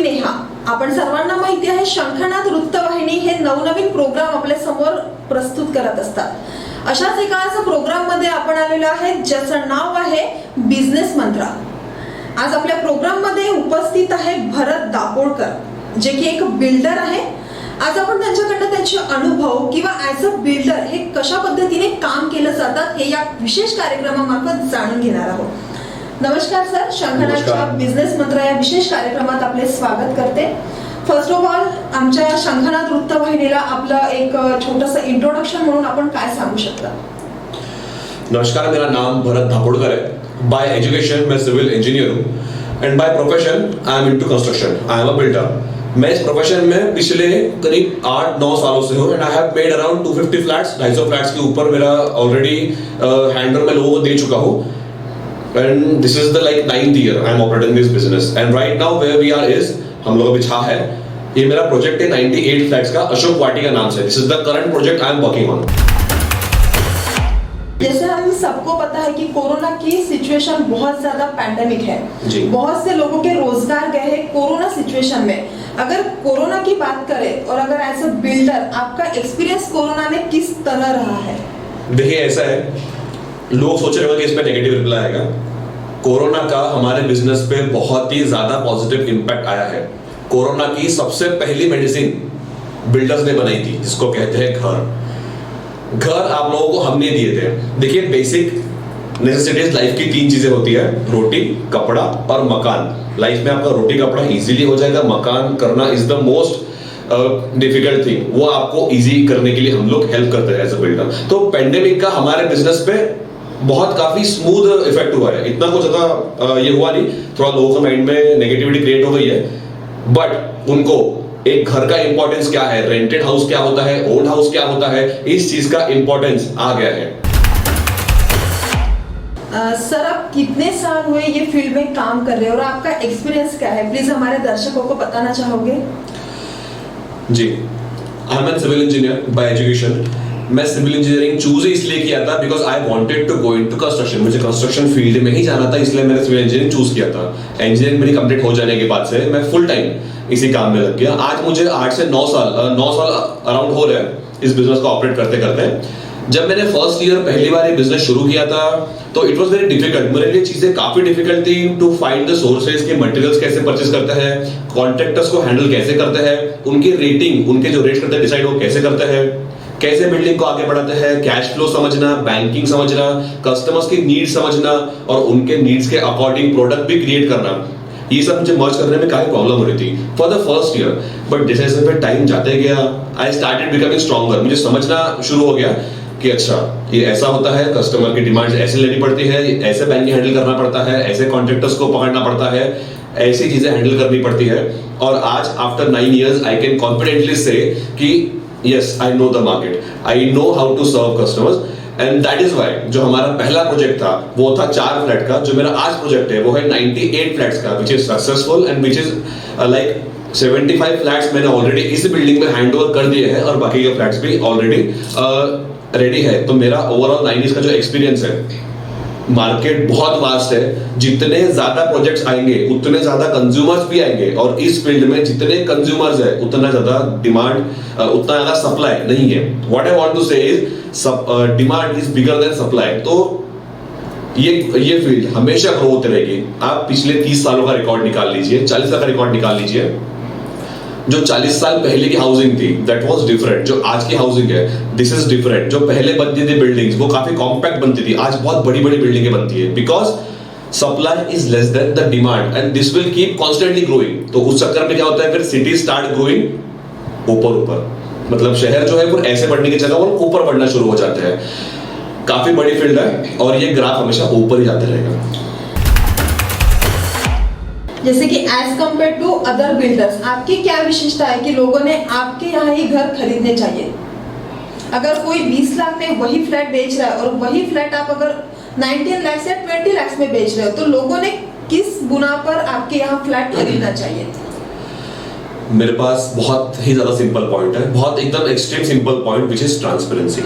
नेहा. आपण सर्वांना माहिती आहे शंखनाद वृत्तवाहिनी हे नवनवीन प्रोग्राम आपल्या समोर प्रस्तुत करत असतात. अशाच एका प्रोग्राम मध्ये आपण आलेलो आहे ज्याचं नाव आहे बिझनेस मंत्र. आज आपल्या प्रोग्राम मध्ये उपस्थित आहे भरत दापोडकर जे की एक बिल्डर आहे. आज आपण त्यांच्याकडनं त्यांचे अनुभव किंवा ऍज अ बिल्डर हे कशा पद्धतीने काम केलं जातात हे या विशेष कार्यक्रमामार्फत जाणून घेणार आहोत. नमस्कार सर, शंखनादच्या बिझनेस मंत्र या विशेष कार्यक्रमात आपले स्वागत करते. फर्स्ट ऑफ ऑल आमच्या शंखनाद वृत्तवाहिनीला आपलं एक छोटंसं इंट्रोडक्शन म्हणून आपण काय सांगू शकता? नमस्कार, मेरा नाम भरत दापोडकर है. बाय एजुकेशन मैं सिविल इंजीनियर हूँ and by profession I am into construction. I am a builder. मैं इस प्रोफेशन में पिछले करीब 8-9 सालों से हूँ and I have made around 250 flats. 250 flats के ऊपर मेरा ऑलरेडी हैंडओवर मैं लोगों को दे चुका हूँ. And this is the like 9th year I am operating this business. And right now where we are is हम लोग अभी छा है. ये मेरा प्रोजेक्ट है 98 फ्लैट्स का, अशोक वाटिका नाम से. This is the current project I am working on. जैसे हम सबको पता है कि कोरोना की सिचुएशन बहुत ज्यादा पैंडेमिक है. बहुत से लोगों के रोजगार गए हैं कोरोना सिचुएशन में. अगर कोरोना की बात करें और अगर एज अ बिल्डर आपका एक्सपीरियंस कोरोना में किस तरह रहा है? देखिए ऐसा है, लोग सोच रहे होंगे कि इस पे नेगेटिव रिप्लाई आएगा. कोरोना का हमारे बिजनेस पे बहुत ही ज्यादा पॉजिटिव इंपैक्ट आया है. कोरोना की सबसे पहली मेडिसिन बिल्डर्स ने बनाई थी जिसको कहते हैं घर. घर आप लोगों को हमने दिए थे. देखिए बेसिक नेसेसिटीज लाइफ की 3 चीजें होती है, रोटी, कपड़ा और मकान. लाइफ में आपका रोटी कपड़ा इजीली हो जाएगा. मकान करना is the most difficult thing. वो आपको इजी करने के लिए हम लोग हेल्प करते हैं एज अ बिल्डर. तो पेंडेमिक का हमारे बिजनेस पे बहुत काफी स्मूथ इफेक्ट हुआ है. इतना कुछ ज्यादा ये हुआ नहीं. थोड़ा लोगों के माइंड में नेगेटिविटी क्रिएट हो गई है, बट उनको एक घर का इंपॉर्टेंस क्या है, रेंटेड हाउस क्या होता है, ओल्ड हाउस क्या होता है, इस चीज का इंपॉर्टेंस आ गया है. सर आप कितने साल हुए ये फील्ड में काम कर रहे हैं और आपका एक्सपीरियंस क्या है, प्लीज हमारे दर्शकों को बताना चाहोगे? जी, I am an civil engineer by education. मैं सिविल इंजीनियरिंग चूज इसलिए किया था because I wanted to go into construction. मुझे कंस्ट्रक्शन फील्ड में ही जाना था, इसलिए मैंने सिविल इंजीनियरिंग चूज किया था. इंजीनियरिंग मेरी कंप्लीट हो जाने के बाद से मैं फुल टाइम इसी काम में लग गया. आज मुझे 8 से 9 साल अराउंड हो रहे हैं इस बिजनेस को ऑपरेट करते करते. जब मैंने फर्स्ट ईयर पहली बार ये बिजनेस शुरू किया था तो इट वाज वेरी डिफिकल्ट. मेरे लिए चीजें काफी डिफिकल्ट थी टू फाइंड द सोर्सेज के मटेरियल्स कैसे परचेस करते हैं, कॉन्ट्रैक्टर्स को हैंडल कैसे करते हैं, उनकी रेटिंग, उनके जो रेट्स करते हैं डिसाइड वो कैसे करते हैं, कैसे बिल्डिंग को आगे बढ़ाते हैं, कैश फ्लो समझना, बैंकिंग समझना, कस्टमर्स की नीड्स समझना और उनके नीड्स के अकॉर्डिंग प्रोडक्ट भी क्रिएट करना. ये सब मुझे मर्ज करने में काफी प्रॉब्लम हो रही थी for the first year. But जैसे जैसे टाइम जाते गया आई स्टार्टेड बिकमिंग स्ट्रॉन्गर. मुझे समझना शुरू हो गया कि अच्छा ये ऐसा होता है, कस्टमर की डिमांड्स ऐसे लेनी पड़ती है, ऐसे बैंकिंग हैंडल करना पड़ता है, ऐसे कॉन्ट्रैक्टर्स को पकड़ना पड़ता है, ऐसी चीजें हैंडल करनी पड़ती है. और आज after 9 years I can confidently से कि yes I know the market, I know how to serve customers and that is why जो हमारा पहला प्रोजेक्ट था वो था 4 फ्लैट का. जो मेरा आज प्रोजेक्ट है वो है 98 फ्लैट्स का, which is successful and which is like 75 flats मैंने ऑलरेडी इस बिल्डिंग में हैंड ओवर कर दिए हैं और बाकी के फ्लैट्स भी ऑलरेडी रेडी है. तो मेरा ओवरऑल 9 years का जो एक्सपीरियंस है, मार्केट बहुत वास्ट है. जितने ज्यादा प्रोजेक्ट्स आएंगे उतने ज्यादा कंज्यूमर्स भी आएंगे और इस फील्ड में जितने कंज्यूमर्स है उतना ज्यादा डिमांड, उतना ज्यादा सप्लाई नहीं है. व्हाट आई वांट टू से is demand is bigger than supply. तो ये फील्ड हमेशा ग्रो होती रहेगी. आप पिछले 30 सालों का रिकॉर्ड निकाल लीजिए, 40 साल का रिकॉर्ड निकाल लीजिए. जो 40 साल पहले की हाउसिंग थी दैट वाज डिफरेंट. जो आज की हाउसिंग है दिस इज डिफरेंट. जो पहले बनती थी बिल्डिंग्स वो काफी कॉम्पैक्ट बनती थी, आज बहुत बड़ी बड़ी बिल्डिंगें बनती है because supply is less than the demand and this will keep constantly growing. तो उस चक्कर में क्या होता है, फिर सिटी स्टार्ट ग्रोइंग ऊपर. मतलब शहर जो है वो ऐसे बढ़ने की जगह वो ऊपर बढ़ना शुरू हो जाते हैं. काफी बड़ी फील्ड है और ये ग्राफ हमेशा ऊपर ही जाते रहेगा. जैसे कि as compare to other builders आपकी क्या विशेषता है कि लोगों ने आपके यहाँ ही घर खरीदने चाहिए? अगर कोई 20 लाख में वही फ्लैट बेच रहा है और वही फ्लैट आप अगर 19 लाख या 20 लाख में बेच रहे हो तो लोगों ने किस गुना पर आपके यहाँ फ्लैट खरीदना चाहिए? मेरे पास बहुत ही ज्यादा सिंपल पॉइंट है, बहुत एकदम extreme simple point which is transparency.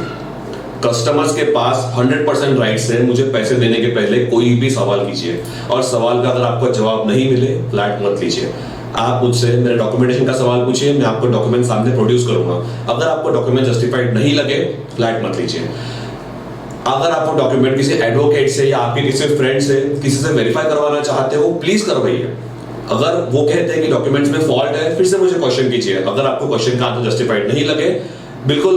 Customers के पास 100% राइट्स है मुझे पैसे देने के पहले कोई भी सवाल कीजिए और सवाल का अगर आपको जवाब नहीं मिले फ्लैट मत लीजिए. आप मुझसे मेरे डॉक्यूमेंटेशन का सवाल पूछिए, मैं आपको डॉक्यूमेंट सामने प्रोड्यूस करूंगा। अगर आपको डॉक्यूमेंट जस्टिफाइड नहीं लगे, फ्लैट मत लीजिए। अगर आपको डॉक्यूमेंट किसी एडवोकेट से या आपके किसी फ्रेंड से किसी से वेरीफाई करवाना चाहते हो, प्लीज करवाइए। अगर वो कहते हैं कि डॉक्यूमेंट्स में फॉल्ट है, फिर से मुझे क्वेश्चन कीजिए। अगर आपको क्वेश्चन का आंसर जस्टिफाइड नहीं लगे, बिल्कुल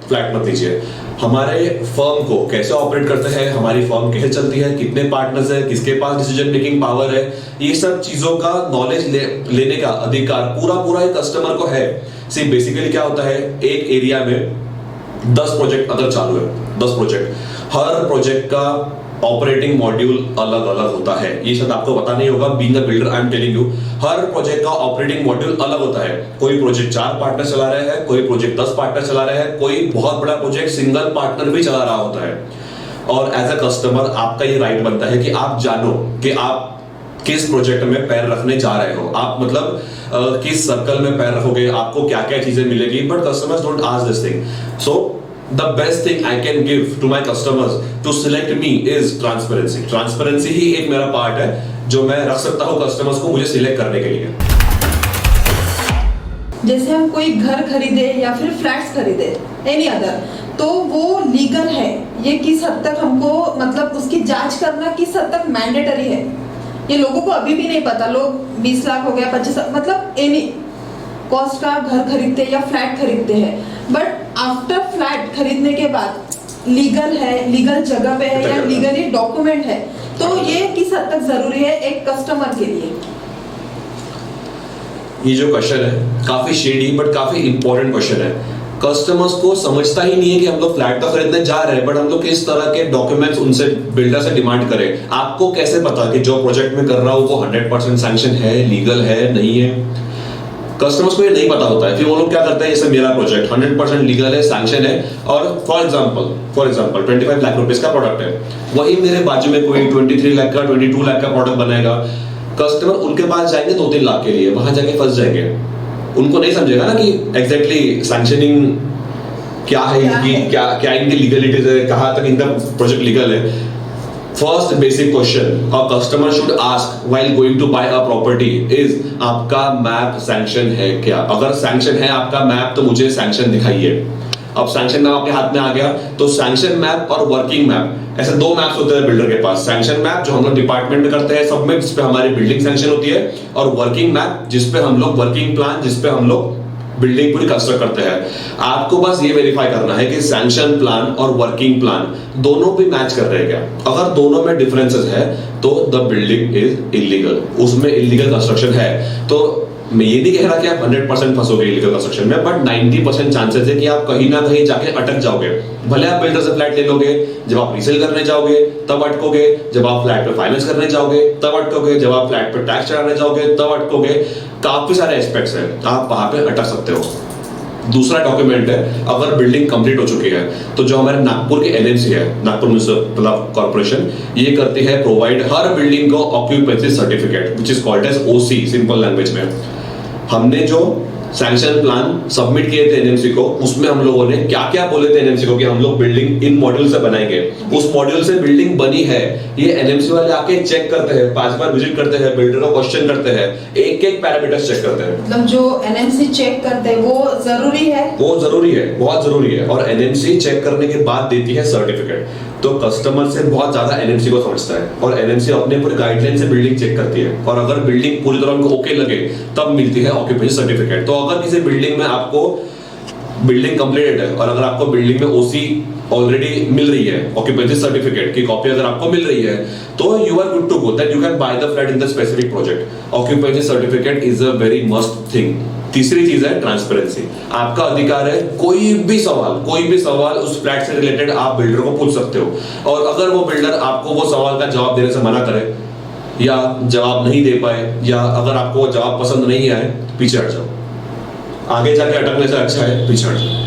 फ्लैट मत लीजिए। हमारे फर्म को कैसे ऑपरेट करते हैं, हमारी फर्म कैसे चलती है, कितने पार्टनर्स है, किसके पास डिसीजन मेकिंग पावर है, ये सब चीजों का नॉलेज लेने का अधिकार पूरा एक कस्टमर को है। सी बेसिकली क्या होता है, एक एरिया में 10 प्रोजेक्ट अगर चालू है, 10 प्रोजेक्ट, हर प्रोजेक्ट का ऑपरेटिंग मॉड्यूल अलग अलग होता है। ये शायद आपको पता नहीं होगा, being a builder I am telling you, her project का ऑपरेटिंग मॉड्यूल अलग होता है। कोई प्रोजेक्ट 4 पार्टनर चला रहे हैं, कोई प्रोजेक्ट 10 पार्टनर चला रहे हैं, कोई बहुत बड़ा प्रोजेक्ट सिंगल पार्टनर भी चला रहा होता है। और एज अ कस्टमर आपका ये राइट बनता है कि आप जानो कि आप किस प्रोजेक्ट में पैर रखने जा रहे हो, आप मतलब किस सर्कल में पैर रखोगे, आपको क्या क्या चीजें मिलेगी। But customers don't ask this thing. So the best thing I can give to my customers to select me is transparency. Transparency ही एक मेरा पार्ट है जो मैं रख सकता हूँ कस्टमर्स को मुझे सिलेक्ट करने के लिए। जैसे हम कोई घर खरीदे या फिर फ्लैट्स खरीदे, एनी अदर, तो वो लीगल है, ये किस हद तक हमको मतलब उसकी जांच करना किस हद तक मैंडेटरी है, ये लोगों को अभी भी नहीं पता। लोग 20 लाख हो गया, 25 लाख, मतलब एनी कॉस्ट का घर खरीदते हैं या फ्लैट खरीदते हैं, बट आफ्टर फ्लैट खरीदने के बाद लीगल है, लीगल जगह पे है या लीगली डॉक्यूमेंट है, तो ये किस हद तक जरूरी है एक कस्टमर के लिए? ये जो क्वेश्चन है काफी शेडी बट काफी इंपॉर्टेंट क्वेश्चन है। कस्टमर्स को समझता ही नहीं है कि हम लोग फ्लैट तो खरीदने जा रहे हैं, बट हम लोग किस तरह के डॉक्यूमेंट्स उनसे बिल्डर से डिमांड करें। आपको कैसे पता कि जो प्रोजेक्ट में कर रहा हूं वो 100% सैंक्शन है, लीगल है, नहीं है? कस्टमर्स को ये नहीं पता होता है। फिर वो लोग क्या करते हैं, जैसे मेरा प्रोजेक्ट 100% लीगल है, सैंक्शन है, और फॉर एग्जांपल 25 लाख रुपए का प्रोडक्ट है, वही मेरे बाजू में कोई 23 लाख का 22 लाख का प्रोडक्ट बनाएगा। कस्टमर उनके पास जाएंगे 2-3 लाख के लिए, वहां जाके फंस जाएंगे। उनको नहीं समझेगा ना कि एग्जैक्टली सैंक्शनिंग क्या है, क्या इनकी लीगलिटीज है, कहां तक इनका प्रोजेक्ट लीगल है। First basic question a customer should ask while going to buy a property is आपका मैप सैंक्शन है क्या? अगर सैंक्शन है आपका मैप तो मुझे सैंक्शन दिखाइए। अब सैंक्शन मैप आपके हाथ में आ गया तो सैंक्शन मैप और वर्किंग मैप, ऐसे 2 मैप्स होते हैं बिल्डर के पास। सैंक्शन मैप जो हम लोग डिपार्टमेंट में करते हैं सबमिट, जिसपे हमारी बिल्डिंग सैंक्शन होती है, और वर्किंग मैप जिसपे हम लोग वर्किंग प्लान, जिसपे हम लोग बिल्डिंग पूरी कंस्ट्रक्ट करते हैं। आपको बस ये वेरीफाई करना है कि सैंक्शन प्लान और वर्किंग प्लान दोनों भी मैच कर रहे हैं क्या। अगर दोनों में डिफरेंसेस है तो द बिल्डिंग इज इलीगल, उसमें इलीगल कंस्ट्रक्शन है। तो मैं ये नहीं कह रहा कि आप 100% फंसोगे इलीगल कंस्ट्रक्शन में, बट 90% चांसेस है कि आप कहीं ना कहीं जाके अटक जाओगे। भले आप बिल्डर से फ्लैट ले लोगे, जब आप रीसेल करने जाओगे तब अटकोगे, जब आप फ्लैट पे फाइनेंस करने जाओगे तब अटकोगे, जब आप फ्लैट पे टैक्स चढ़ाने जाओगे तब अटकोगे। काफी सारे एस्पेक्ट्स हैं, आप वहां पे अटक सकते हो। दूसरा डॉक्यूमेंट है, अगर बिल्डिंग कंप्लीट हो चुकी है तो जो हमारे नागपुर की एनएमसी है, नागपुर म्युनिसिपल कॉर्पोरेशन, ये करती है प्रोवाइड हर बिल्डिंग को occupancy certificate which is called as OC simple language में। हमने जो सैंक्शन प्लान सबमिट किए थे एनएमसी को, उसमें हम लोगों ने क्या क्या बोले थे एनएमसी को कि हम लोग बिल्डिंग इन मॉड्यूल से बनाएंगे, उस मॉड्यूल से बिल्डिंग बनी है, ये एनएमसी वाले आके चेक करते हैं, 5 बार विजिट करते हैं, बिल्डर को क्वेश्चन करते हैं, एक पैरामीटर्स चेक करते हैं। मतलब जो एनएमसी चेक करते हैं वो जरूरी है, वो जरूरी है, बहुत जरूरी है। और एनएमसी चेक करने के बाद देती है सर्टिफिकेट। तो कस्टमर से बहुत ज्यादा एनएमसी को समझता है, और एनएमसी अपने पूरे गाइडलाइन से बिल्डिंग चेक करती है, और अगर बिल्डिंग पूरी तरह उनको ओके लगे तब मिलती है ऑक्यूपेंसी सर्टिफिकेट। तो अगर किसी बिल्डिंग में आपको बिल्डिंग कंप्लीटेड है और अगर आपको बिल्डिंग में ओसी ऑलरेडी मिल रही है, ऑक्यूपेंसी सर्टिफिकेट की कॉपी अगर आपको मिल रही है, तो you are good to go, that you can buy the flat in the specific project. Occupancy certificate is a very must thing. तीसरी चीज है ट्रांसपेरेंसी। आपका अधिकार है कोई भी सवाल उस फ्लैट से रिलेटेड आप बिल्डर को पूछ सकते हो, और अगर वो बिल्डर आपको वो सवाल का जवाब देने से मना करे या जवाब नहीं दे पाए, या अगर आपको वो जवाब पसंद नहीं आए, पीछे हट जाओ। आगे जाके अटकने से अच्छा है पीछे हट जाओ।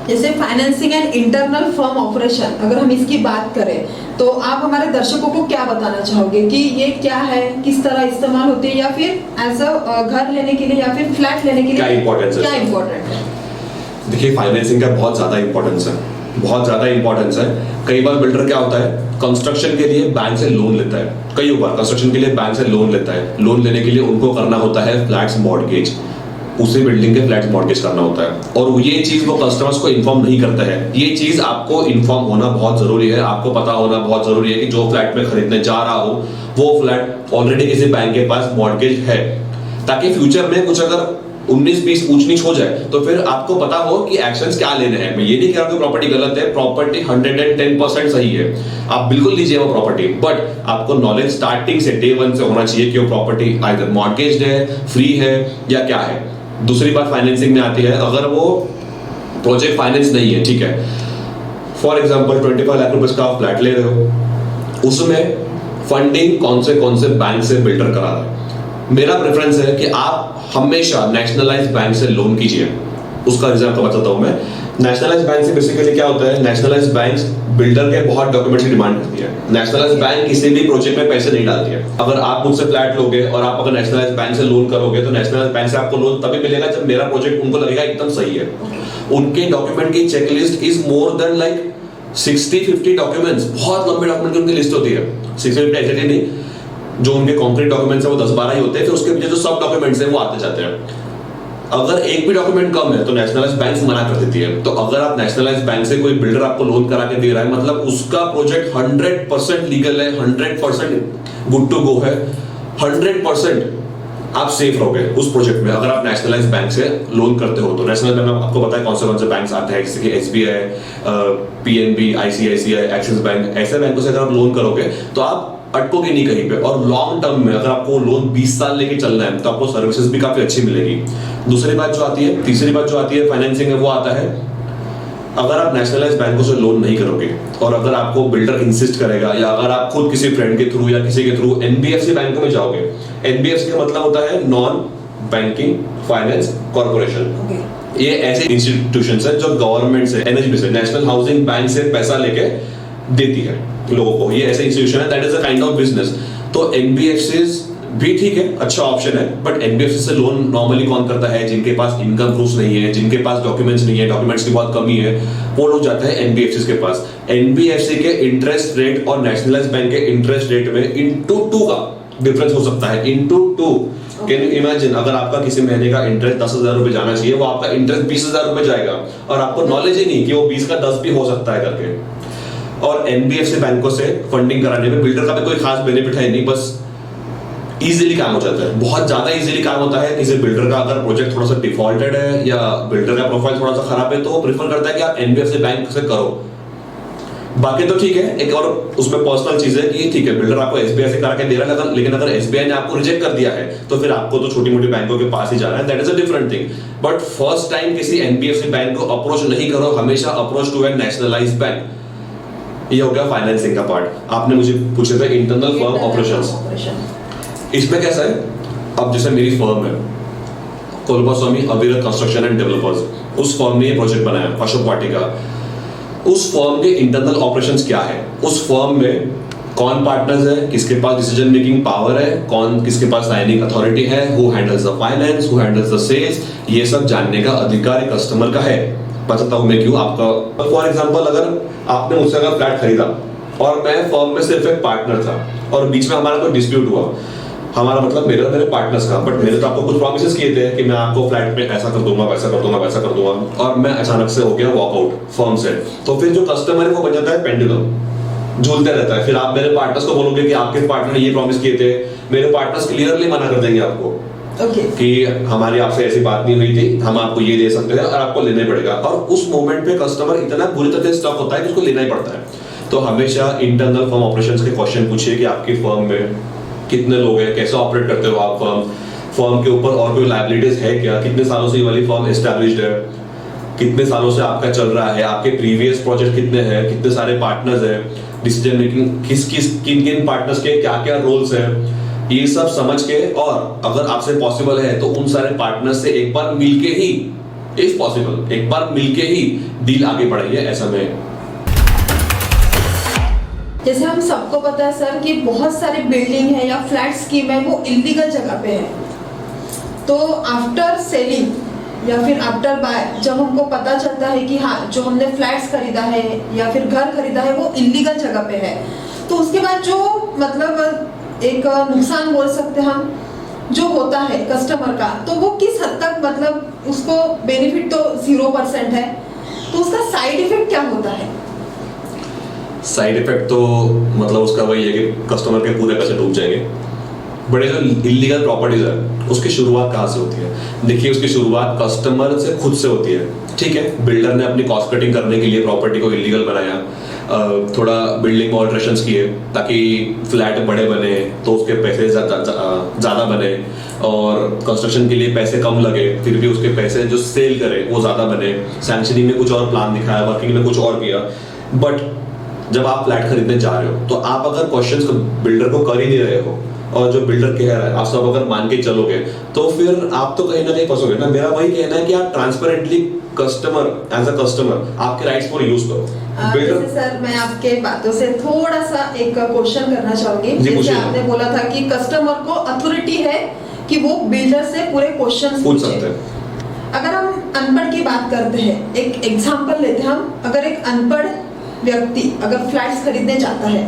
जैसे financing and internal firm operation, अगर हम इसकी बात करें तो आप हमारे दर्शकों को क्या बताना चाहोगे कि ये क्या है, किस तरह इस्तेमाल होती है, या फिर एज अ घर लेने के लिए या फिर फ्लैट लेने के लिए क्या इम्पोर्टेंट है? देखिए, फाइनेंसिंग का बहुत ज्यादा इंपॉर्टेंस है, बहुत ज्यादा इंपॉर्टेंस है। कई बार बिल्डर क्या होता है, कंस्ट्रक्शन के लिए बैंक से लोन लेता है, कई बार कंस्ट्रक्शन के लिए बैंक से लोन लेता है। लोन लेने के लिए उनको करना होता है फ्लैट्स मॉर्गेज, उसी बिल्डिंग के फ्लैट्स मॉर्गेज करना होता है। और ये चीज वो कस्टमर्स को इन्फॉर्म नहीं करता है। ये चीज आपको इन्फॉर्म होना बहुत जरूरी है, आपको पता होना बहुत जरूरी है कि जो फ्लैट में खरीदने जा रहा हो वो फ्लैट ऑलरेडी किसी बैंक के पास मॉर्गेज है, ताकि फ्यूचर में कुछ अगर 19-20 ऊंच नीच हो जाए तो फिर आपको पता हो कि एक्शंस क्या लेने हैं। मैं ये नहीं कह रहा कि प्रॉपर्टी गलत है, प्रॉपर्टी 110% सही है, आप बिल्कुल लीजिए वो प्रॉपर्टी, बट आपको नॉलेज स्टार्टिंग से डे 1 से होना चाहिए कि वो प्रॉपर्टी आइदर मॉर्गेज है, फ्री है या क्या है। दूसरी बात फाइनेंसिंग में आती है, अगर वो प्रोजेक्ट फाइनेंस नहीं है, ठीक है, फॉर एग्जांपल 25 लाख रुपए का आप फ्लैट ले रहे हो, उसमें फंडिंग कौन से बैंक से बिल्डर करा रहा है। मेरा प्रेफरेंस है कि आप हमेशा नेशनलाइज्ड बैंक से लोन कीजिए। उसका रीजन आपको बताता हूं मैं। नेशनलाइज्ड बैंक से बेसिकली क्या होता है, नेशनलाइज्ड बैंक बिल्डर के बहुत डॉक्यूमेंट्स की डिमांड करती है। नेशनलाइज्ड बैंक किसी भी प्रोजेक्ट में पैसे नहीं डालती है। अगर आप मुझसे फ्लैट लोगे और आप अगर नेशनलाइज्ड बैंक से लोन करोगे तो नेशनलाइज्ड बैंक से आपको लोन तभी मिलेगा जब मेरा प्रोजेक्ट उनको लगेगा एकदम सही है। उनके डॉक्यूमेंट की checklist is more than like 60-50 documents, बहुत लंबे डॉक्यूमेंट की उनकी लिस्ट होती है। 60-50 एग्जैक्टली नहीं, जो उनके कॉन्क्रीट डॉक्यूमेंट्स है वो 10-12 ही होते हैं, फिर उसके पीछे जो सब डॉक्यूमेंट्स हैं वो आते जाते हैं। अगर एक भी डॉक्यूमेंट कम है तो नेशनलाइज्ड बैंक मना कर देती है। तो अगर आप नेशनलाइज्ड बैंक से कोई बिल्डर आपको लोन करा के दे रहा है, मतलब उसका प्रोजेक्ट 100% लीगल है, 100% गुड टू गो है, 100% आप सेफ रहोगे उस प्रोजेक्ट में अगर आप नेशनलाइज्ड बैंक से लोन करते हो। तो नेशनल बैंक में आपको पता है कौन से बैंक आते हैं, जैसे कि SBI, PNB, ICICI, axis bank, ऐसे बैंकों से अगर आप लोन करोगे तो आप अटकोगे नहीं कहीं पे। और लॉन्ग टर्म में अगर आपको लोन 20 साल लेके चलना है तो आपको सर्विसेज भी काफी अच्छी मिलेगी। दूसरी बात जो आती है, तीसरी बात जो आती है फाइनेंसिंग में, वो आता है अगर आप नेशनलाइज्ड बैंकों से लोन नहीं करोगे और अगर आपको बिल्डर इंसिस्ट करेगा या अगर आप खुद किसी फ्रेंड के थ्रू या किसी के थ्रू NBFC बैंकों में जाओगे, NBFC का मतलब होता है नॉन बैंकिंग फाइनेंस कॉर्पोरेशन। ये ऐसे इंस्टीट्यूशंस है जो गवर्नमेंट से, NHB से, नेशनल हाउसिंग बैंक से पैसा लेके देती है लोगों को। ये ऐसे इंस्टीट्यूशन है, that is a kind of business. तो NBFCs भी ठीक है, अच्छा ऑप्शन है, बट NBFC से लोन नॉर्मली कौन करता है, जिनके पास इनकम प्रूफ नहीं है, जिनके पास डॉक्यूमेंट्स नहीं है, डॉक्यूमेंट्स की बहुत कमी है, वो लोग जाते हैं NBFCs के पास। NBFC के इंटरेस्ट रेट और नेशनलाइज्ड बैंक के इंटरेस्ट रेट में into 2 का डिफरेंस हो सकता है, into 2। कैन यू इमेजिन, अगर आपका किसी महीने का इंटरेस्ट 10,000 रुपए जाना चाहिए, वो आपका इंटरेस्ट 20,000 रुपए जाएगा और आपको नॉलेज ही नहीं कि वो 20 का 10 भी हो सकता है करके। और NBFC बैंकों से फंडिंग कराने में बिल्डर का भी कोई खास बेनिफिट है नहीं, बस इजीली काम हो जाता है, बहुत ज्यादा इजीली काम होता है। किसी बिल्डर का अगर प्रोजेक्ट थोड़ा सा डिफॉल्टेड है या बिल्डर का प्रोफाइल थोड़ा सा खराब है तो वो प्रेफर करता है कि आप NBFC बैंक से करो। बाकी तो ठीक है, एक और उसमें पर्सनल चीज है कि ठीक है बिल्डर आपको SBI से करा के दे रहा है, लेकिन अगर SBI ने आपको रिजेक्ट कर दिया है तो फिर आपको तो छोटी मोटी बैंकों के पास ही जाना है, that is a different thing. But first time किसी NBFC बैंक को अप्रोच नहीं करो, हमेशा approach to a nationalised bank. ये हो गया फाइनेंसिंग का पार्ट। आपने मुझे पूछे थे इंटरनल फर्म ऑपरेशंस, इसमें कैसा है, अब जैसे मेरी फर्म है कोलबास्वामी अविरत कंस्ट्रक्शन एंड डेवलपर्स, उस फर्म ने ये प्रोजेक्ट बनाया अशोक वाटिका। उस फर्म के इंटरनल ऑपरेशंस क्या है, उस फर्म में कौन पार्टनर्स है, किसके पास डिसीजन मेकिंग पावर है, कौन किसके पास साइनिंग अथॉरिटी है, who handles the finance, who handles the sales, ये सब जानने का अधिकार एक कस्टमर का है। बताता हूं मैं क्यों आपका। फॉर एग्जांपल, अगर आपने मुझसे अगर फ्लैट खरीदा और मैं फर्म में सिर्फ एक पार्टनर था और बीच में हमारा कोई डिस्प्यूट हुआ, हमारा मतलब मेरे और मेरे पार्टनर्स का, बट मैंने तो आपको कुछ प्रॉमिसेस किए थे कि मैं आपको फ्लैट में ऐसा कर दूंगा, वैसा कर दूंगा, वैसा कर दूंगा, और मैं अचानक से हो गया वॉकआउट फर्म से, तो फिर जो कस्टमर है वो बन जाता है पेंडुलम, झूलते रहता है। फिर आप मेरे पार्टनर्स को बोलोगे कि आपके पार्टनर ने ये प्रॉमिस किए थे, मेरे पार्टनर्स क्लियरली मना कर देंगे आपको कि हमारी आपसे ऐसी बात नहीं हुई थी, हम आपको ये दे सकते हैं और आपको लेना ही पड़ेगा। और उस मोमेंट पे कस्टमर इतना बुरी तरह से स्टक होता है कि उसको लेना ही पड़ता है। तो हमेशा इंटरनल फर्म ऑपरेशंस के क्वेश्चन पूछिए कि आपकी फर्म में कितने लोग हैं, कैसे ऑपरेट करते हो आप फर्म के ऊपर और कोई लायबिलिटीज है क्या, कितने सालों से ये वाली फर्म एस्टैब्लिश्ड है, कितने सालों से आपका चल रहा है, आपके प्रीवियस प्रोजेक्ट कितने हैं, कितने सारे पार्टनर्स हैं, डिसीजन मेकिंग किन किन पार्टनर्स के क्या क्या रोल्स हैं, ये सब समझ के, और अगर आपसे पॉसिबल है तो उन सारे पार्टनर्स से एक बार मिलके ही, इफ पॉसिबल एक बार मिलके ही डील आगे बढ़ाइए। ऐसा में जैसे हम सबको पता है सर कि बहुत सारे बिल्डिंग है या फ्लैट स्कीम है वो इलीगल जगह पे है, तो आफ्टर सेलिंग या फिर आफ्टर बाय जब हमको पता चलता है कि हाँ जो हमने फ्लैट्स खरीदा है या फिर घर खरीदा है वो इलीगल जगह पे है, तो उसके बाद जो मतलब एक नुकसान बोल सकते हैं हम जो होता है कस्टमर का, तो वो किस हद तक मतलब उसको बेनिफिट तो 0% है, तो उसका साइड इफेक्ट क्या होता है? साइड इफेक्ट तो मतलब उसका वही है कि कस्टमर के पूरे पैसे डूब जाएंगे। बड़े जो इलीगल प्रॉपर्टीज है उसकी शुरुआत कहाँ से होती है? देखिए, उसकी शुरुआत कस्टमर से खुद से होती है। ठीक है, बिल्डर ने अपनी कॉस्ट कटिंग करने के लिए प्रॉपर्टी को इलीगल बनाया, थोड़ा बिल्डिंग में ऑल्ट्रेशंस किए ताकि फ्लैट बड़े बने तो उसके पैसे ज़्यादा बने, और कंस्ट्रक्शन के लिए पैसे कम लगे फिर भी उसके पैसे जो सेल करे वो ज़्यादा बने। सैंक्शनिंग में कुछ और प्लान दिखाया, वर्किंग में कुछ और किया। बट जब आप फ्लैट खरीदने जा रहे हो तो आप अगर क्वेश्चंस बिल्डर को कर ही नहीं रहे हो और जो बिल्डर कह रहा है आप सब अगर मान के चलोगे तो फिर आप तो कहीं ना कहीं फंसोगे ना। मेरा वही कहना है कि आप transparently customer as a customer आपके राइट्स पर यूज करो। जैसे सर मैं आपके बातों से थोड़ा सा एक क्वेश्चन करना चाहूंगी। जैसे आपने बोला था कि कस्टमर को अथॉरिटी है कि वो बिल्डर से पूरे क्वेश्चन पूछ सकते हैं। अगर हम अनपढ़ की बात करते हैं, एक एग्जांपल लेते हैं हम, अगर एक अनपढ़ व्यक्ति अगर फ्लैट्स खरीदने जाता है,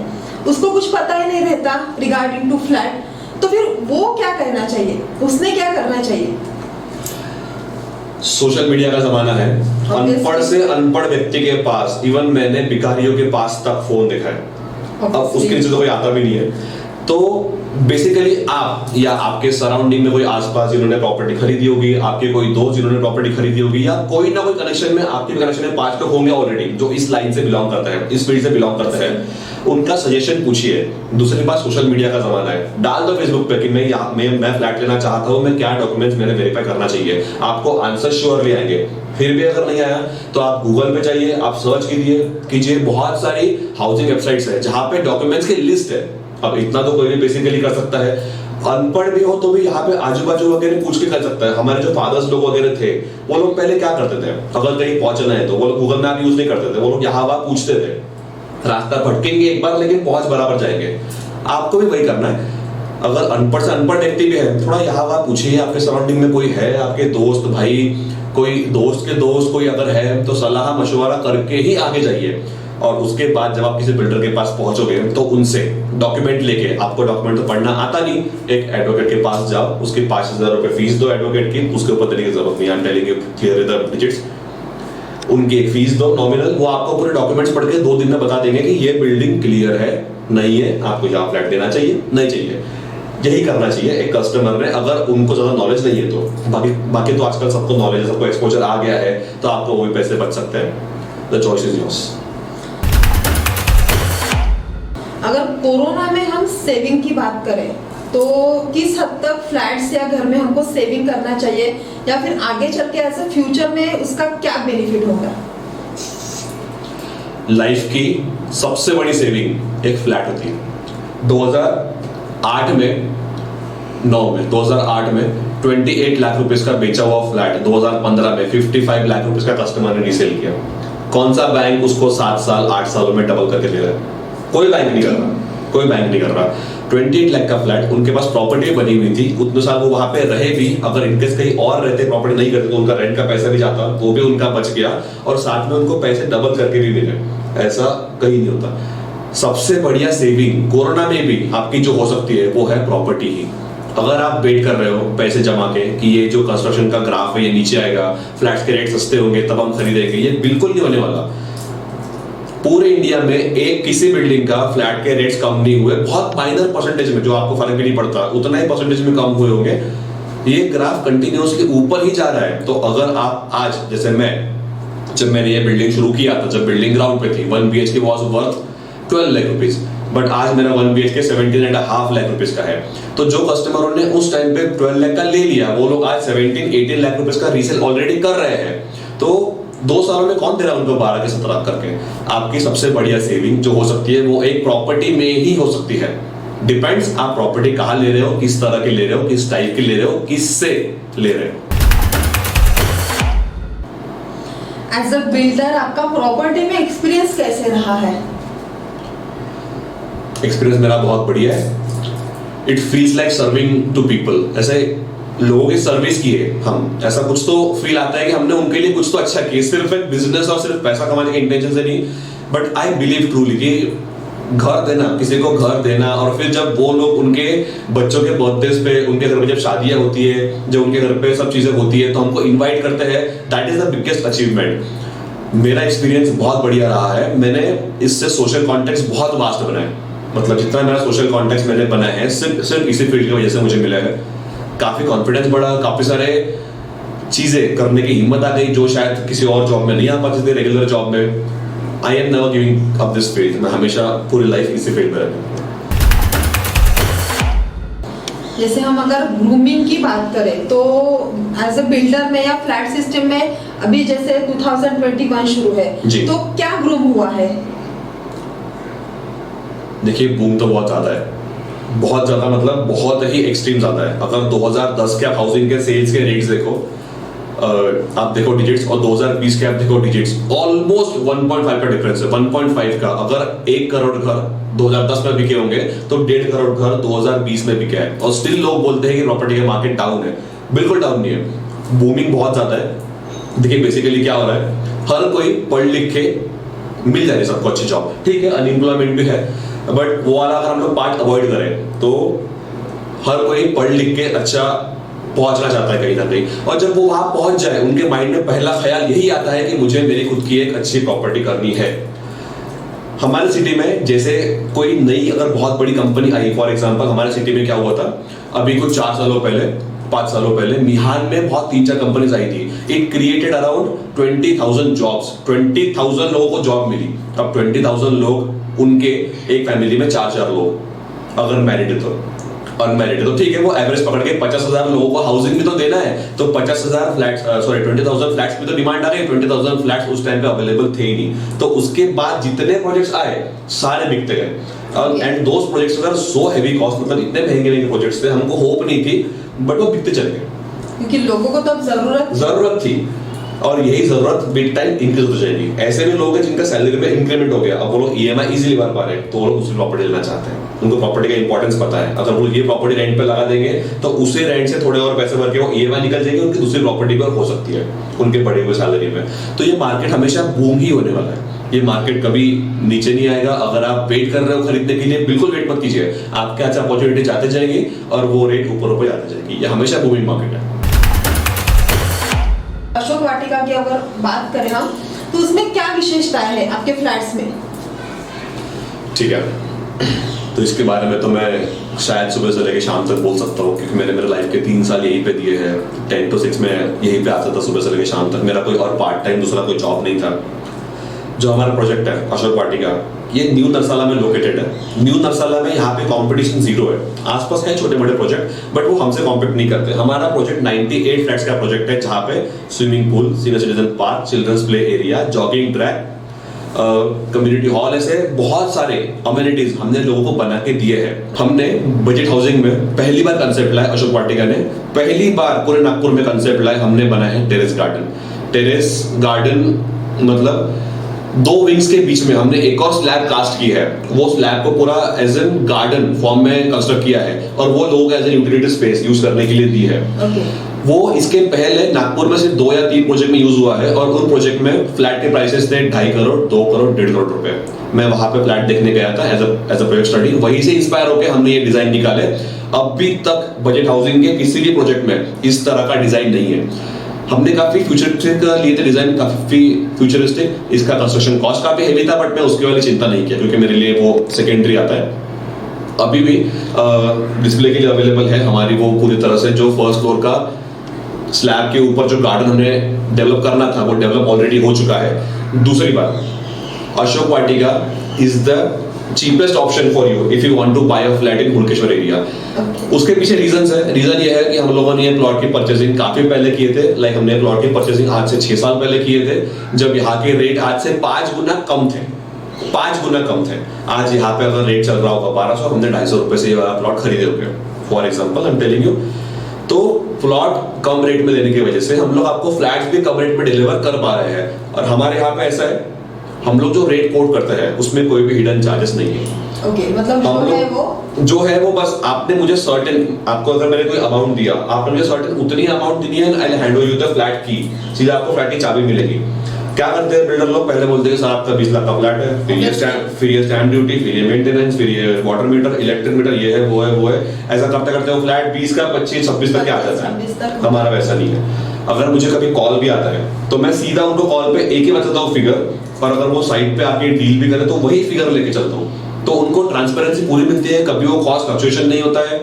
उसको कुछ पता ही नहीं रहता रिगार्डिंग टू फ्लैट, तो फिर वो क्या करना चाहिए, उसने क्या करना चाहिए? सोशल मीडिया का जमाना है, अनपढ़ से अनपढ़ व्यक्ति के पास, इवन मैंने भिखारियों के पास तक फोन देखा है। अब उसके नीचे तो कोई आता भी नहीं है। तो बेसिकली आप या आपके सराउंडिंग में कोई आसपास जिन्होंने प्रॉपर्टी खरीदी होगी, आपके कोई दोस्त जिन्होंने प्रॉपर्टी खरीदी होगी, या कोई ना कोई कनेक्शन में आपके कनेक्शन में 5 लोग होंगे ऑलरेडी जो इस लाइन से बिलोंग करते हैं, इस फील्ड से बिलोंग करते हैं, उनका सजेशन पूछिए। दूसरी बात, सोशल मीडिया का जमाना है, डाल दो फेसबुक पे कि मैं फ्लैट लेना चाहता हूँ, मैं क्या डॉक्यूमेंट्स मैंने वेरीफाई करना चाहिए, आपको आंसर श्योरली आएंगे। फिर भी अगर नहीं आया तो आप गूगल पे जाइए, आप सर्च कीजिए, बहुत सारी हाउसिंग वेबसाइट्स है जहाँ पे डॉक्यूमेंट्स की लिस्ट है। अब इतना तो कोई भी बेसिकली कर सकता है, अनपढ़ भी हो तो भी यहाँ पे आजू बाजू वगैरह पूछ के कर सकता है। हमारे जो फादर्स लोग वगैरह थे वो लोग पहले क्या करते थे, अगर कहीं पहुंचना है तो वो लोग गूगल मैप यूज नहीं करते थे, वो लोग यहाँ वहां पूछते थे, रास्ता भटकेंगे एक बार लेकिन पहुंच बराबर जाएंगे। आपको भी वही करना है। अगर अनपढ़ से अनपढ़ व्यक्ति भी है, थोड़ा यहाँ वहां पूछिए, आपके सराउंडिंग में कोई है, आपके दोस्त भाई, कोई दोस्त के दोस्त कोई अगर है तो सलाह मशवरा करके ही आगे जाइए। और उसके बाद जब आप किसी बिल्डर के पास पहुंचोगे तो उनसे डॉक्यूमेंट लेके, आपको डॉक्यूमेंट तो पढ़ना आता नहीं, एक एडवोकेट के पास जाओ, उसकी 5,000 रुपए फीस दो एडवोकेट की, उसके ऊपर देने की जरूरत नहीं, I am telling you clear the digits. उनकी एक फीस दो नॉमिनल, वो आपको पूरे डॉक्यूमेंट्स पढ़ के 2 दिन में बता देंगे कि ये बिल्डिंग क्लियर है नहीं है, आपको यहाँ फ्लैट देना चाहिए नहीं चाहिए। यही करना चाहिए एक कस्टमर ने, अगर उनको ज्यादा नॉलेज नहीं है तो। बाकी तो आजकल सबको नॉलेज है, सबको एक्सपोजर आ गया है, तो आपको वो भी पैसे बच सकते हैं। The choice is yours. अगर कोरोना में हम सेविंग की बात करें तो किस हद तक फ्लैट्स या घर में हमको सेविंग करना चाहिए, या फिर आगे चल के ऐसे फ्यूचर में उसका क्या बेनिफिट होगा? लाइफ की सबसे बड़ी सेविंग एक फ्लैट होती है। 2008 में 28 लाख रुपए का बेचा हुआ फ्लैट 2015 में 55 लाख रुपए का कस्टमर ने रीसेल किया। कौन सा बैंक उसको 7 साल 8 सालों में डबल करके दे रहा है? कोई बैंक नहीं कर रहा, कोई बैंक नहीं कर रहा। 28 लाख का फ्लैट, उनके पास प्रॉपर्टी बनी हुई थी, उतने साल वो वहां पे रहे भी, अगर इनकेस कहीं और रहते प्रॉपर्टी नहीं करते तो उनका रेंट का पैसा भी जाता, वो भी उनका बच गया, और साथ में उनको पैसे डबल करके भी मिले। ऐसा कहीं नहीं होता। सबसे बढ़िया सेविंग कोरोना में भी आपकी जो हो सकती है वो है प्रॉपर्टी ही। अगर आप वेट कर रहे हो पैसे जमा के कि ये जो कंस्ट्रक्शन का ग्राफ है ये नीचे आएगा, फ्लैट्स के रेट सस्ते होंगे तब हम खरीदेंगे, ये बिल्कुल नहीं होने वाला। पूरे इंडिया में एक किसी बिल्डिंग का फ्लैट के रेट्स कम नहीं हुए, बहुत माइनर परसेंटेज में, जो आपको फर्क भी नहीं पड़ता, उतना ही परसेंटेज में कम हुए होंगे। ये ग्राफ कंटिन्यूअसली ऊपर ही जा रहा है। तो अगर आप आज, जैसे जब मैंने ये बिल्डिंग शुरू किया था, जब बिल्डिंग ग्राउंड पे थी, 1 BHK was worth 12 lakh rupees, but आज मेरा 1 BHK 17.5 लाख रुपीज का है। तो जो कस्टमरों ने उस टाइम पे 12 लाख का ले लिया, वो लोग आज 17-18 लाख रुपीज का रीसेल ऑलरेडी कर रहे हैं। तो 2 सालों में कौन दे रहा है उनको 12 के 17 करके? आपकी सबसे बढ़िया सेविंग जो हो सकती है वो एक प्रॉपर्टी में ही हो सकती है। डिपेंड्स आप प्रॉपर्टी कहाँ ले रहे हो, किस तरह की ले रहे हो, किस टाइप की ले रहे हो, किससे ले रहे हो। एज अ बिल्डर आपका प्रॉपर्टी में एक्सपीरियंस कैसे रहा है? एक्सपीरियंस मेरा बहुत बढ़िया है। It feels like serving to people. ऐसे लोगों की सर्विस की है हम, ऐसा कुछ तो फील आता है कि हमने उनके लिए कुछ तो अच्छा किया, सिर्फ एक बिजनेस और सिर्फ पैसा कमाने के इंटेंशन से नहीं। बट आई बिलीव ट्रूली कि घर देना, किसी को घर देना, और फिर जब वो लोग उनके बच्चों के बर्थडे पे, उनके घर में जब शादियां होती है, जब उनके घर पे सब चीजें होती है तो हमको इनवाइट करते हैं, that is the biggest achievement. मेरा एक्सपीरियंस बहुत बढ़िया रहा है। मैंने इससे सोशल कॉन्टेक्ट बहुत वास्ट बनाए, मतलब जितना मेरा सोशल कॉन्टेक्ट मैंने बनाया है सिर्फ इसी फील्ड की वजह से मुझे मिला है। काफी कॉन्फिडेंस बढ़ा, काफी सारे चीजें करने की हिम्मत आ गई जो शायद किसी और जॉब में नहीं आ पाती थी, रेगुलर जॉब में। I am never giving up this field, मैं हमेशा पूरी लाइफ इसी फील्ड में रहूंगा। जैसे हम अगर ग्रूमिंग की बात करें तो एज अ बिल्डर में या फ्लैट सिस्टम में अभी जैसे 2021 शुरू है जी। तो क्या ग्रूम हुआ है? देखिए बूम तो बहुत ज्यादा है, बहुत ज्यादा, मतलब बहुत ही एक्सट्रीम ज्यादा है। अगर 2010 के आप हाउसिंग के सेल्स के रेट्स देखो, आप देखो डिजिट्स, और 2020 के आप देखो डिजिट्स, ऑलमोस्ट 1.5 का डिफरेंस है। 1.5 का, अगर 1 करोड़ घर 2010 में बिके होंगे तो 1.5 करोड़ घर 2020 में बिके हैं, और स्टिल लोग बोलते हैं कि प्रॉपर्टी का मार्केट डाउन है। बिल्कुल डाउन नहीं है, बूमिंग बहुत ज्यादा है। देखिए बेसिकली क्या हो रहा है, हर कोई पढ़ लिख के मिल जाए सबको अच्छी जॉब, ठीक है, अनएम्प्लॉयमेंट भी है, बट वो वाला अगर हम लोग पार्ट अवॉइड करें तो हर कोई पढ़ लिख के अच्छा पहुंचना चाहता है कहीं ना कहीं, और जब वो वहां पहुंच जाए उनके माइंड में पहला ख्याल यही आता है कि मुझे मेरी खुद की एक अच्छी प्रॉपर्टी करनी है। हमारे सिटी में जैसे कोई नई अगर बहुत बड़ी कंपनी आई, फॉर एग्जांपल हमारे सिटी में क्या हुआ था अभी कुछ 4 सालों पहले, 5 सालों पहले मिहान में बहुत 3-4 कंपनीज आई थी। इट क्रिएटेड अराउंड 20,000 जॉब्स, 20,000 लोगों को जॉब मिली। अब 20,000 लोग, उनके एक फैमिली में 4-4 लोग, अगर मैरिड है तो, अनमैरिड है तो ठीक है, वो एवरेज पकड़ के 50,000 लोगों को हाउसिंग भी तो देना है, तो 50,000 फ्लैट्स, सॉरी 20,000 फ्लैट्स भी तो डिमांड आ गई। 20,000 फ्लैट्स उस टाइम पे अवेलेबल थे ही नहीं, तो उसके बाद जितने प्रोजेक्ट्स आए सारे बिकते गए। And those projects were so heavy cost, मतलब इतने महंगे महंगे प्रोजेक्ट्स थे, हमको होप नहीं थी, बट वो बिकते चले गए क्योंकि लोगों को तो अब जरूरत थी, और यही जरूरत बिग टाइम इंक्रीज हो जाएगी। ऐसे भी लोग हैं जिनका सैलरी में इंक्रीमेंट हो गया, अब वो लोग ईएमआई इजीली भर पा रहे हैं, तो वो लोग दूसरी प्रॉपर्टी लेना चाहते हैं। उनको प्रॉपर्टी का इंपॉर्टेंस पता है, अगर वो ये प्रॉपर्टी रेंट पे लगा देंगे तो उसे रेंट से थोड़े और पैसे भर के वो ईएमआई निकल जाएगी, उनकी दूसरी प्रॉपर्टी पर हो सकती है उनके बढ़े हुए सैलरी में। तो ये मार्केट हमेशा बूम ही होने वाला है, ये मार्केट कभी नीचे नहीं आएगा। अगर आप वेट कर रहे हो खरीदने के लिए, बिल्कुल वेट मत कीजिए, आपके अच्छा अपॉर्चुनिटी जाते जाएगी और वो रेट ऊपर ऊपर जाते जाएगी। ये हमेशा बूमिंग मार्केट है। अशोक वाटिका की अगर बात करें हम, तो उसमें क्या विशेषताएं हैं आपके फ्लैट्स में? ठीक है, तो इसके बारे में तो मैं शायद सुबह से लेकर शाम तक बोल सकता हूँ, क्योंकि मैंने मेरे लाइफ के 3 साल यहीं पे दिए हैं। 10 to 6 में यहीं पे आता था सुबह से लेकर शाम तक, मेरा कोई और पार्ट टाइम दूसरा कोई जॉब नहीं था। जो हमारा प्रोजेक्ट है अशोक वाटिका, ये न्यू नरसाला में लोकेटेड है। न्यू नरसाला में यहाँ पे कंपटीशन 0 है, आसपास है छोटे बड़े प्रोजेक्ट, बट वो हमसे कॉम्पीट नहीं करते। हमारा प्रोजेक्ट 98 फ्लैट्स का प्रोजेक्ट है, जहाँ पे swimming pool, senior citizen park, children's play area, jogging track, community hall, ऐसे बहुत सारे अम्यूनिटीज हमने लोगों को बना के दिए हैं। हमने बजट हाउसिंग में पहली बार कंसेप्ट लाया, अशोक वाटिका ने पहली बार पूरे नागपुर में कंसेप्ट लाया। हमने बनाया है टेरेस गार्डन। टेरेस गार्डन मतलब 2 विंग्स के बीच में हमने एक और स्लैब कास्ट की है, वो स्लैब को पूरा एज एन गार्डन फॉर्म में कंस्ट्रक्ट किया है, और वो लोग as an utility space use करने के लिए दी है। वो इसके पहले नागपुर में सिर्फ 2 या 3 प्रोजेक्ट में यूज हुआ है, और उन प्रोजेक्ट में फ्लैट के प्राइसेस थे 2.5 करोड़, 2 करोड़, 1.5 करोड़ रुपए। मैं वहां पे फ्लैट देखने गया था एज अ प्रोजेक्ट स्टडी, वहीं से इंस्पायर होकर हमने ये डिजाइन निकाले। अभी तक बजट हाउसिंग के किसी भी प्रोजेक्ट में इस तरह का डिजाइन नहीं है। हमने काफी फ्यूचरिस्टिक लिए थे डिजाइन, काफी फ्यूचरिस्टिक। इसका कंस्ट्रक्शन कॉस्ट काफी हेवी था, बट मैं उसके वाली चिंता नहीं किया, क्योंकि मेरे लिए वो सेकेंडरी आता है। अभी भी डिस्प्ले के लिए अवेलेबल है हमारी वो पूरी तरह से, जो फर्स्ट फ्लोर का स्लैब के ऊपर जो गार्डन हमें डेवलप करना था वो डेवलप ऑलरेडी हो चुका है। दूसरी बात, Ashok Vatika is the cheapest option for you if you want to buy a flat in Hudkeshwar area. उसके पीछे रीजंस है। रीजन ये है कि हम लोगों ने ये प्लॉट की परचेसिंग काफी पहले किए थे, लाइक हमने प्लॉट की परचेसिंग आज से 6 साल पहले किए थे, जब यहाँ के रेट आज से 5 गुना कम थे। 5 गुना कम थे। आज यहाँ पे अगर रेट चल रहा होगा 1200, हमने 250 रुपए से ये वाला प्लॉट खरीदे होंगे, for example I am telling you. तो प्लॉट कम रेट में देने की वजह से हम लोग आपको फ्लैट्स भी कम रेट में डिलीवर कर पा रहे हैं। और हमारे यहाँ पे ऐसा है, हम लोग जो रेट कोट करते हैं उसमें कोई भी हिडन चार्जेस नहीं है। ओके, मतलब जो है वो बस आपने मुझे सर्टेन, आपको अगर मैंने कोई अमाउंट दिया, आपने मुझे सर्टेन उतनी अमाउंट देनी है, I hand over you the flat की, सीधा आपको फ्लैट की चाबी मिलेगी। क्या करते हैं बिल्डर लोग? पहले बोलते हैं सर आपका 20 लाख का फ्लैट है, फिर ये स्टैम्प ड्यूटी, फिर ये मेंटेनेंस, फिर ये वाटर मीटर, इलेक्ट्रिक मीटर, ये है वो है वो है। ऐसा करते करते वो फ्लैट 20 का 25-26 तक आ जाता है। हमारा वैसा नहीं है। अगर मुझे कभी कॉल भी आता है तो मैं सीधा उनको कॉल पे एक ही बताता हूँ फिगर, और अगर वो साइट पे आके डील भी करे तो वही फिगर लेके चलता हूँ। तो उनको ट्रांसपेरेंसी पूरी मिलती है, कभी वो कॉस्ट फ्लक्चुएशन नहीं होता है,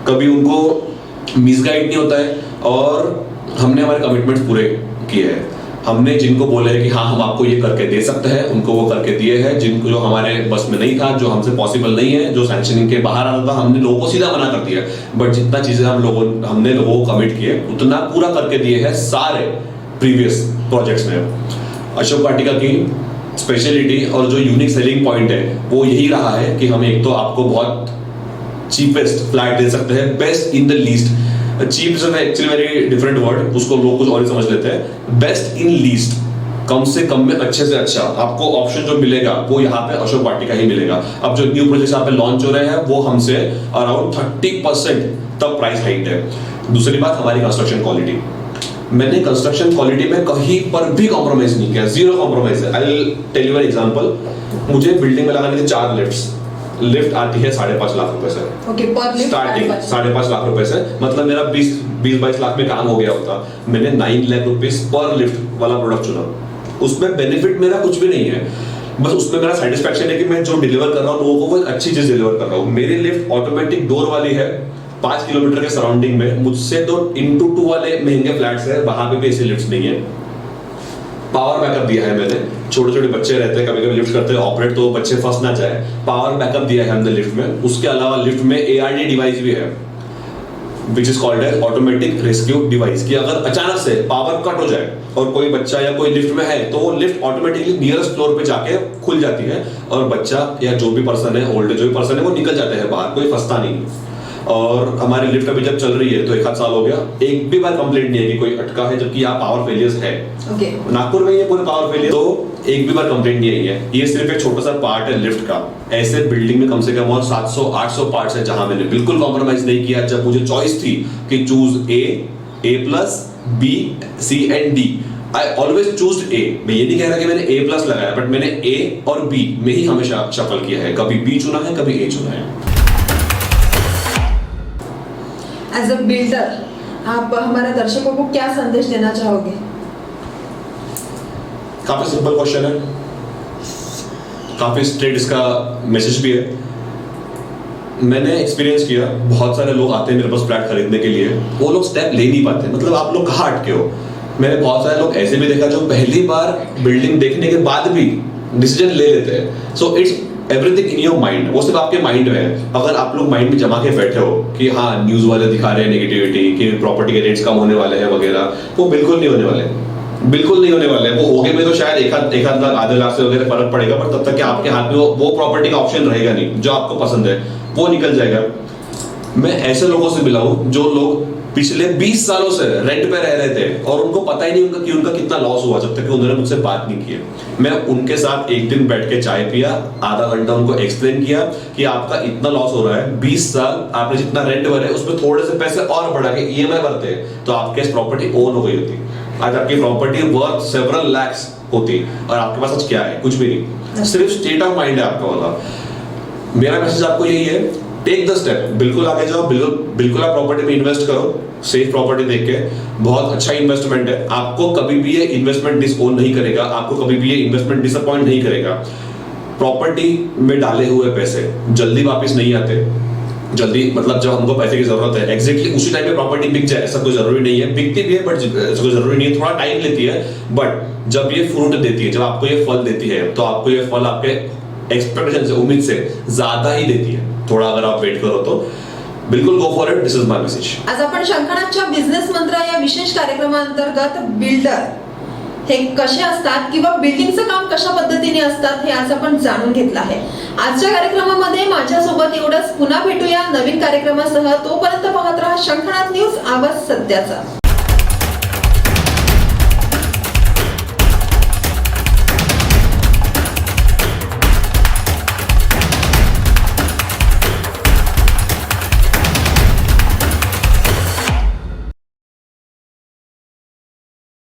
कभी उनको मिसगाइड नहीं होता है, और हमने हमारे कमिटमेंट्स पूरे किए हैं। हमने जिनको बोले है कि हाँ हम आपको ये करके दे सकते हैं, उनको वो करके दिए हैं। जिनको जो हमारे बस में नहीं था, जो हमसे पॉसिबल नहीं है, जो सैंक्शनिंग के बाहर आता था, हमने लोगों को सीधा मना कर दिया। बट जितना चीजें हमने लोगों को कमिट किए उतना पूरा करके दिए हैं सारे प्रीवियस प्रोजेक्ट्स में। अशोक वाटिका की स्पेशलिटी और जो यूनिक सेलिंग पॉइंट है वो यही रहा है कि हम एक तो आपको बहुत चीपेस्ट फ्लैट दे सकते हैं, best in the least. Cheap is actually very different word, उसको लोग कुछ और ही समझ लेते हैं। बेस्ट इन लीस्ट, कम से कम में अच्छे से अच्छा आपको ऑप्शन जो मिलेगा वो यहाँ पे अशोक वाटिका ही मिलेगा। अब जो न्यू प्रोजेक्ट्स यहाँ पे लॉन्च हो रहे हैं वो हमसे अराउंड 30% तक प्राइस हाइक है। दूसरी बात, हमारी कंस्ट्रक्शन क्वालिटी। मैंने कंस्ट्रक्शन क्वालिटी में कहीं पर भी कॉम्प्रोमाइज नहीं किया, जीरो कॉम्प्रोमाइज है। I will tell you an example. मुझे बिल्डिंग में लगाने थे 4 लिफ्ट्स। लिफ्ट आती है 5.5 लाख रुपए से। ओके, पर लिफ्ट स्टार्टिंग 5.5 लाख रुपए से, मतलब मेरा 20-22 लाख में काम हो गया होता। मैंने 9 लाख रुपीस पर लिफ्ट वाला प्रोडक्ट चुना। उसमें बेनिफिट मेरा कुछ भी नहीं है, बस उसमें मेरा सेटिस्फेक्शन है कि मैं जो डिलीवर कर रहा हूँ लोगों को वो अच्छी चीज डिलीवर कर रहा हूँ। मेरी लिफ्ट ऑटोमेटिक डोर वाली है, 5 किलोमीटर के सराउंडिंग में। मुझसे तो *2 वाले महंगे फ्लैट्स है, वहां पे भी ऐसी लिफ्ट नहीं है। पावर बैकअप दिया है मैंने, छोटे छोटे बच्चे रहते हैं, कभी कभी लिफ्ट करते हैं ऑपरेट तो बच्चे फंस ना जाए, पावर बैकअप दिया है हमने लिफ्ट में। उसके अलावा लिफ्ट में ARD डिवाइस भी है, which is called as automatic rescue device, कि अगर अचानक से पावर कट हो जाए और कोई बच्चा या कोई लिफ्ट में है तो वो लिफ्ट ऑटोमेटिकली नियरेस्ट फ्लोर पे जाके खुल जाती है, और बच्चा या जो भी पर्सन है, ओल्ड जो भी पर्सन है, वो निकल जाते हैं बाहर, कोई फंसता नहीं। और हमारी लिफ्ट अभी जब चल रही है तो 1 साल हो गया, एक भी बार कंप्लेंट नहीं है कि कोई अटका है, जबकि यहाँ पावर फेलियर्स है। नागपुर में ये पूरे पावर फेलियर, तो एक भी बार कंप्लेंट नहीं आई है। ये सिर्फ एक छोटा सा पार्ट है लिफ्ट का। ऐसे बिल्डिंग में कम से कम और 700-800 पार्ट्स है जहां मैंने बिल्कुल कॉम्प्रोमाइज नहीं किया। जब मुझे चॉइस थी कि choose A+, B, C and D, I always choose A। मैं ये नहीं कह रहा कि मैंने A+ लगाया, बट मैंने A और B में ही हमेशा शफल किया है। कभी B चुना है, कभी A चुना है। एज अ बिल्डर आप हमारे दर्शकों को क्या संदेश देना चाहोगे? काफी सिंपल क्वेश्चन है, काफी स्ट्रेट इसका मैसेज भी है। मैंने एक्सपीरियंस किया, बहुत सारे लोग आते हैं मेरे पास फ्लैट खरीदने के लिए, वो लोग स्टेप ले नहीं पाते। मतलब आप लोग कहाँ अटके हो? मैंने बहुत सारे लोग ऐसे भी देखा जो पहली बार बिल्डिंग देखने के बाद भी डिसीजन ले लेते हैं। So it's everything in your mind, वो सिर्फ आपके माइंड में है। अगर आप लोग माइंड में जमा के बैठे हो कि हाँ न्यूज वाले दिखा रहे हैं नेगेटिविटी कि प्रॉपर्टी के रेट्स कम होने वाले हैं वगैरह, वो बिल्कुल नहीं होने वाले, बिल्कुल नहीं होने वाले। वो होगे में तो शायद एक आध लाख, आधे लाख से वगैरह फर्क पड़ेगा, पर तब तक कि आपके हाथ में वो प्रॉपर्टी का ऑप्शन रहेगा नहीं जो आपको पसंद है, वो निकल जाएगा। मैं ऐसे लोगों से मिला हूं जो लोग पिछले 20 सालों से रेंट पे रह रहे थे और उनको पता ही नहीं उनका कितना लॉस हुआ जब तक कि उन्होंने मुझसे बात नहीं की। मैं उनके साथ एक दिन बैठ के चाय पिया, आधा घंटा उनको एक्सप्लेन किया कि आपका इतना लॉस हो रहा है, 20 साल आपने जितना रेंट भरे उसमें थोड़े से पैसे और बढ़ा के EMI भरते तो आपके प्रॉपर्टी ओन हो गई होती। आज आपकी प्रॉपर्टी वर्थ सेवरल लैक्स होती, और आपके पास आज क्या है? कुछ भी नहीं, सिर्फ स्टेट ऑफ माइंड है आपका वाला। मेरा मैसेज आपको यही है, टेक द स्टेप, बिल्कुल आगे जाओ, बिल्कुल आप प्रॉपर्टी में इन्वेस्ट करो, सेफ प्रॉपर्टी देख के। बहुत अच्छा इन्वेस्टमेंट है, आपको कभी भी ये इन्वेस्टमेंट डिसओन नहीं करेगा, आपको कभी भी ये इन्वेस्टमेंट डिसअपॉइंट नहीं करेगा। प्रॉपर्टी में डाले हुए पैसे जल्दी वापस नहीं आते। जल्दी मतलब जब हमको पैसे की जरूरत है एग्जैक्टली उसी टाइम पे प्रॉपर्टी बिक जाए ऐसा कोई जरूरी नहीं है। बिकती भी है बट कोई जरूरी नहीं है, थोड़ा टाइम लेती है। बट जब ये फ्रूट देती है, जब आपको ये फल देती है, तो आपको ये फल आपके एक्सपेक्टेशन से, उम्मीद से ज्यादा ही देती है। थोड़ा अगर आप वेट करो तो बिल्कुल go for it, this is my message. आज आपण शंखनाथच्या बिझनेस मंत्र या विशेष कार्यक्रमांतर्गत बिल्डर हे कसे असतात किंवा बिल्डिंगचं काम कशा पद्धतीने असतात हे आज आपण जाणून घेतलं आहे। आजच्या कार्यक्रमामध्ये माझ्यासोबत एवढंच, पुन्हा भेटूया नवीन कार्यक्रमासह। तोपर्यंत पाहत रहा शंखनाथ न्यूज, आवाज सत्याचा।